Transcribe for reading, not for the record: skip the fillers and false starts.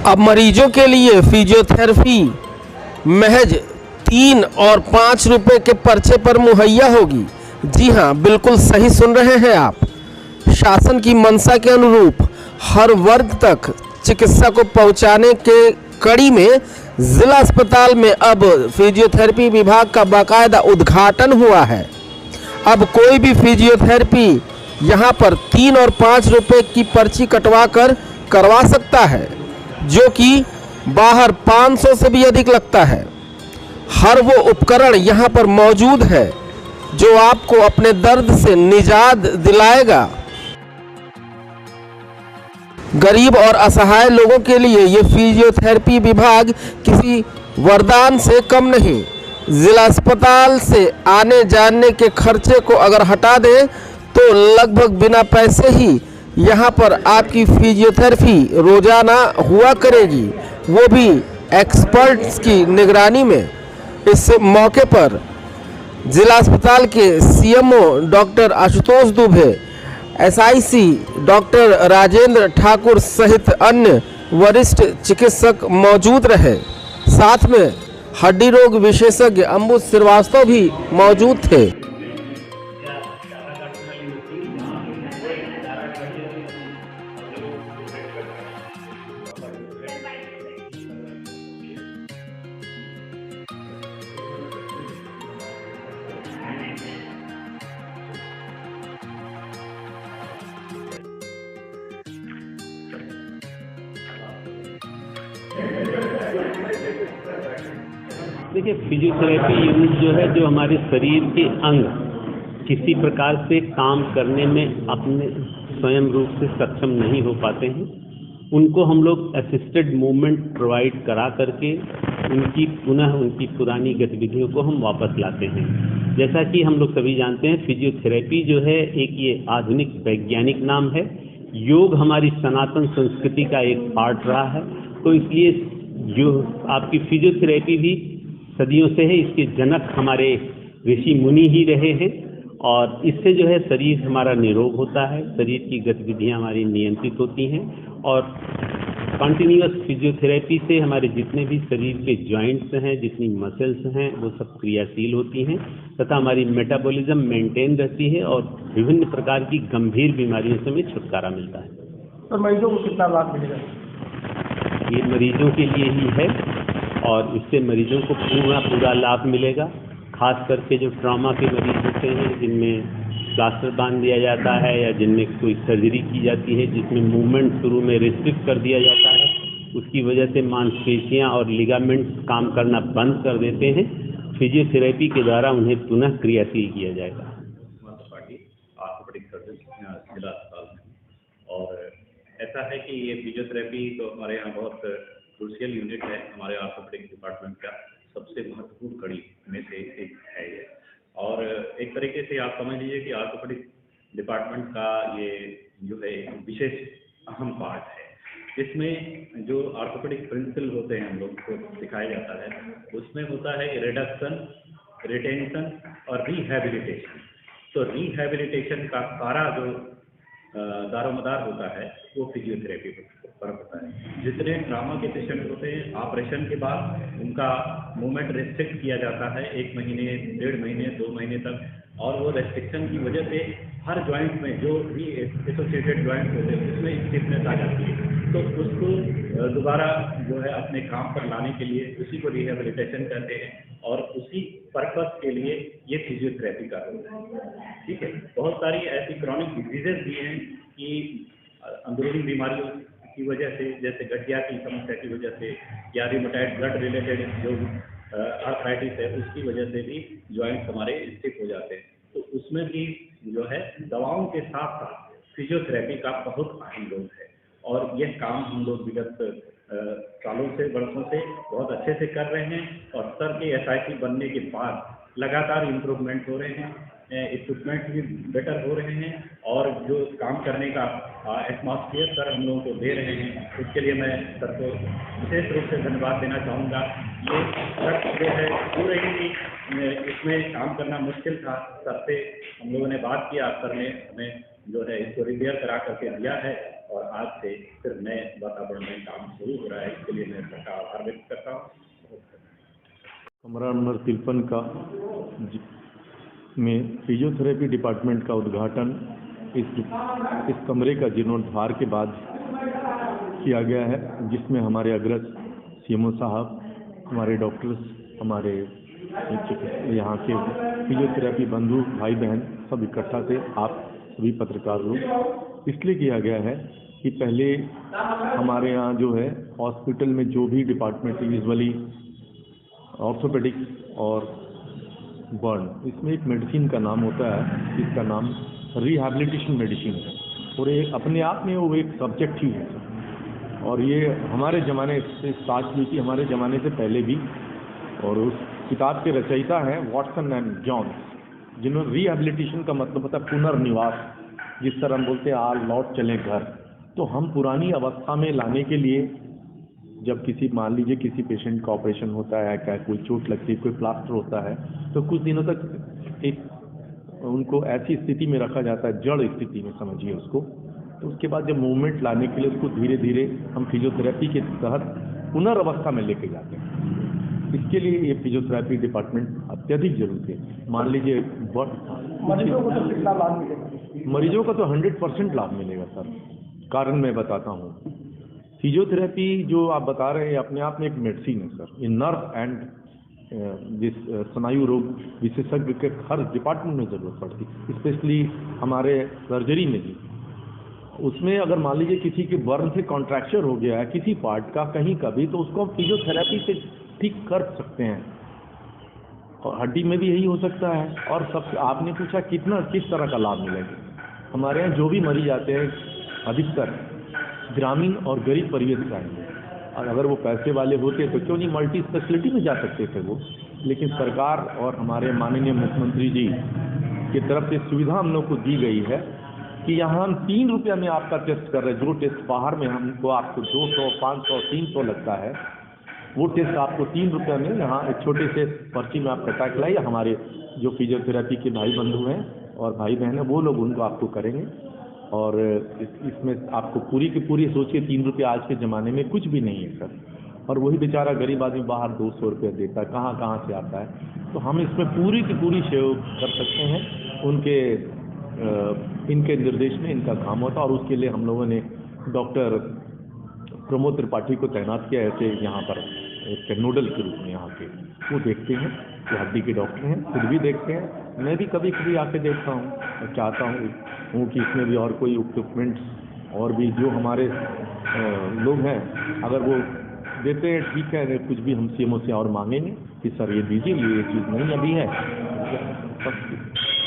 अब मरीजों के लिए फिजियोथेरेपी महज 3 और 5 रुपए के पर्चे पर मुहैया होगी। जी हाँ, बिल्कुल सही सुन रहे हैं आप। शासन की मंशा के अनुरूप हर वर्ग तक चिकित्सा को पहुंचाने के कड़ी में जिला अस्पताल में अब फिजियोथेरेपी विभाग का बाकायदा उद्घाटन हुआ है। अब कोई भी फिजियोथेरेपी यहाँ पर 3 और 5 रुपए की पर्ची कटवा कर करवा सकता है, जो कि बाहर 500 से भी अधिक लगता है। हर वो उपकरण यहाँ पर मौजूद है जो आपको अपने दर्द से निजात दिलाएगा। गरीब और असहाय लोगों के लिए ये फिजियोथेरेपी विभाग किसी वरदान से कम नहीं। जिला अस्पताल से आने जाने के खर्चे को अगर हटा दें तो लगभग बिना पैसे ही यहाँ पर आपकी फिजियोथेरेपी रोजाना हुआ करेगी, वो भी एक्सपर्ट्स की निगरानी में। इस मौके पर जिला अस्पताल के CMO doctor Ashutosh Dubey, SIC doctor Rajendra Thakur सहित अन्य वरिष्ठ चिकित्सक मौजूद रहे। साथ में हड्डी रोग विशेषज्ञ अंबुज श्रीवास्तव भी मौजूद थे। देखिए, फिजियोथेरेपी यूनिट जो है, जो हमारे शरीर के अंग किसी प्रकार से काम करने में अपने स्वयं रूप से सक्षम नहीं हो पाते हैं, उनको हम लोग असिस्टेड मूवमेंट प्रोवाइड करा करके उनकी पुरानी गतिविधियों को हम वापस लाते हैं। जैसा कि हम लोग सभी जानते हैं, फिजियोथेरेपी जो है एक ये आधुनिक वैज्ञानिक नाम है। योग हमारी सनातन संस्कृति का एक पार्ट रहा है, तो इसलिए जो आपकी फिजियोथेरेपी भी सदियों से है। इसके जनक हमारे ऋषि मुनि ही रहे हैं, और इससे जो है शरीर हमारा निरोग होता है, शरीर की गतिविधियां हमारी नियंत्रित होती हैं, और कंटिन्यूअस फिजियोथेरेपी से हमारे जितने भी शरीर के जॉइंट्स हैं, जितनी मसल्स हैं, वो सब क्रियाशील होती हैं, तथा हमारी मेटाबॉलिज्म मेंटेन रहती है, और विभिन्न प्रकार की गंभीर बीमारियों से हमें छुटकारा मिलता है। तो मरीजों को कितना लाभ मिलेगा? ये मरीजों के लिए ही है, और इससे मरीजों को पूरा लाभ मिलेगा। खास करके जो ट्रॉमा के मरीज होते हैं, जिनमें प्लास्टर बांध दिया जाता है या जिनमें कोई सर्जरी की जाती है, जिसमें मूवमेंट शुरू में रिस्ट्रिक्ट कर दिया जाता है, उसकी वजह से मांसपेशियां और लिगामेंट्स काम करना बंद कर देते हैं, फिजियोथेरेपी के द्वारा उन्हें पुनः क्रियाशील किया जाएगा। ऑर्थोपेडिक सर्जन जिला अस्पताल में, और ऐसा है कि ये फिजियोथेरेपी तो हमारे यहाँ बहुत क्रूशियल यूनिट है। हमारे ऑर्थोपेडिक डिपार्टमेंट का सबसे महत्वपूर्ण कड़ी में से एक है ये, और एक तरीके से आप समझ लीजिए कि ऑर्थोपेडिक डिपार्टमेंट का ये जो है विशेष अहम पार्ट है। इसमें जो ऑर्थोपेडिक प्रिंसिपल होते हैं हम लोग को सिखाया जाता है, उसमें होता है रिडक्शन, रिटेंशन और रिहैबिलिटेशन। तो रिहैबिलिटेशन का सारा जो दारोमदार होता है वो फिजियोथेरेपी पर होता है। जितने ट्रामा के पेशेंट होते हैं, ऑपरेशन के बाद उनका मूवमेंट रेस्ट्रिक्ट किया जाता है 1 महीने, 1.5 महीने, 2 महीने तक, और वो रेस्ट्रिक्शन की वजह से हर जॉइंट में जो भी एसोसिएटेड जॉइंट होते हैं उसमें स्टिफनेस आ जाती है। तो उसको दोबारा जो है अपने काम पर लाने के लिए उसी को रिहैबिलिटेशन कहते हैं, और उसी पर्पस के लिए ये फिजियोथेरेपी का रोल है। ठीक है, बहुत सारी ऐसी क्रॉनिक डिजीजेज भी हैं कि अंदरूनी बीमारियों की वजह से, जैसे गठिया की समस्या की वजह से, या रिमोटाइड ब्लड रिलेटेड जो आर्थराइटिस है उसकी वजह से भी जॉइंट्स हमारे स्टिफ हो जाते हैं। तो उसमें भी जो है दवाओं के साथ साथ फिजियोथेरेपी का बहुत अहम रोल है, और यह काम हम लोग विगत सालों से, वर्षों से बहुत अच्छे से कर रहे हैं, और सर के एसआईसी बनने के बाद लगातार इम्प्रूवमेंट हो रहे हैं, इक्विपमेंट भी बेटर हो रहे हैं, और जो काम करने का एटमॉस्फेयर सर हम लोगों को दे रहे हैं, उसके लिए मैं सर को विशेष रूप से धन्यवाद देना चाहूँगा। ये सर जो है पूरे ही इसमें काम करना मुश्किल था। सर से हम लोगों ने बात किया, सर ने हमें जो है इसको रिपेयर करा करके दिया है, और आज से फिर नए वातावरण में काम शुरू हो रहा है। इसके लिए मैं सबका आभार व्यक्त करता हूँ। कमरा नंबर 53 का में फिजियोथेरेपी डिपार्टमेंट का उद्घाटन इस कमरे का जीर्णोद्धार के बाद किया गया है, जिसमें हमारे अग्रज सीएमओ साहब, हमारे डॉक्टर्स, हमारे यहाँ के फिजियोथेरेपी बंधु भाई बहन सब इकट्ठा थे। आप सभी पत्रकार लोग, इसलिए किया गया है कि पहले हमारे यहाँ जो है हॉस्पिटल में जो भी डिपार्टमेंट यूजुअली ऑर्थोपेडिक्स और बर्न, इसमें एक मेडिसिन का नाम होता है जिसका नाम रिहैबिलिटेशन मेडिसिन है, और ये अपने आप में वो एक सब्जेक्ट ही है। और ये हमारे ज़माने से स्टार्ट हुई थी, हमारे ज़माने से पहले भी। और उस किताब के रचयिता हैं वॉटसन एंड जॉन्स, जिन्होंने रिहैबिलिटेशन का मतलब होता है पुनर्निवास, जिस तरह हम बोलते हैं आ लौट चलें घर। तो हम पुरानी अवस्था में लाने के लिए, जब किसी मान लीजिए किसी पेशेंट का ऑपरेशन होता है, क्या कोई चोट लगती है, कोई प्लास्टर होता है, तो कुछ दिनों तक एक उनको ऐसी स्थिति में रखा जाता है, जड़ स्थिति में समझिए उसको। तो उसके बाद जब मूवमेंट लाने के लिए उसको धीरे धीरे हम फिजियोथेरेपी के तहत पुनर्वस्था में लेके जाते हैं। इसके लिए ये फिजियोथेरेपी डिपार्टमेंट अत्यधिक जरूरी है। मान लीजिए मरीजों को तो कितना लाभ मिलेगा? मरीजों का तो 100% लाभ मिलेगा सर। कारण मैं बताता हूँ। फिजियोथेरेपी जो आप बता रहे हैं अपने आप में एक मेडिसिन है सर। ये नर्व एंड जिस स्नायु रोग विशेषज्ञ के हर डिपार्टमेंट में ज़रूरत पड़ती, स्पेशली हमारे सर्जरी में भी। उसमें अगर मान लीजिए किसी के बर्न से कॉन्ट्रैक्चर हो गया है किसी पार्ट का कहीं का भी, तो उसको हम फिजियोथेरेपी से ठीक कर सकते हैं। और हड्डी में भी यही हो सकता है। और सब आपने पूछा किस तरह का लाभ मिलेगा। हमारे यहाँ जो भी मरीज आते हैं अधिकतर ग्रामीण और गरीब परिवेश से आएंगे, और अगर वो पैसे वाले होते तो क्यों नहीं मल्टी स्पेशलिटी में जा सकते थे वो। लेकिन सरकार और हमारे माननीय मुख्यमंत्री जी की तरफ से सुविधा हम लोग को दी गई है कि यहाँ हम 3 रुपये में आपका टेस्ट कर रहे हैं। जो टेस्ट बाहर में हमको आपको 200, 500, 300 लगता है, वो टेस्ट आपको 3 रुपये में यहाँ एक छोटे से पर्ची में आप कटा के लाइए। हमारे जो फिजियोथेरेपी के भाई बंधु हैं और भाई बहन हैं, वो लोग उनको आपको करेंगे। और इसमें आपको पूरी की पूरी सोचिए 3 रुपये आज के ज़माने में कुछ भी नहीं है सर। और वही बेचारा गरीब आदमी बाहर 200 रुपये देता है, कहाँ से आता है। तो हम इसमें पूरी की पूरी सहयोग कर सकते हैं। उनके इनके निर्देश में इनका काम होता है। और उसके लिए हम लोगों ने डॉक्टर प्रमोद त्रिपाठी को तैनात किया ऐसे यहाँ पर एक नोडल के रूप में। यहाँ के वो देखते हैं, वो हड्डी के डॉक्टर हैं, खुद भी देखते हैं। मैं भी कभी कभी आके देखता हूँ और चाहता हूँ कि इसमें भी और कोई इक्विपमेंट्स और भी जो हमारे लोग हैं अगर वो देते हैं ठीक है, कुछ भी हम सीएमओ से और मांगेंगे कि सर ये दीजिए, ये चीज़ नहीं अभी है।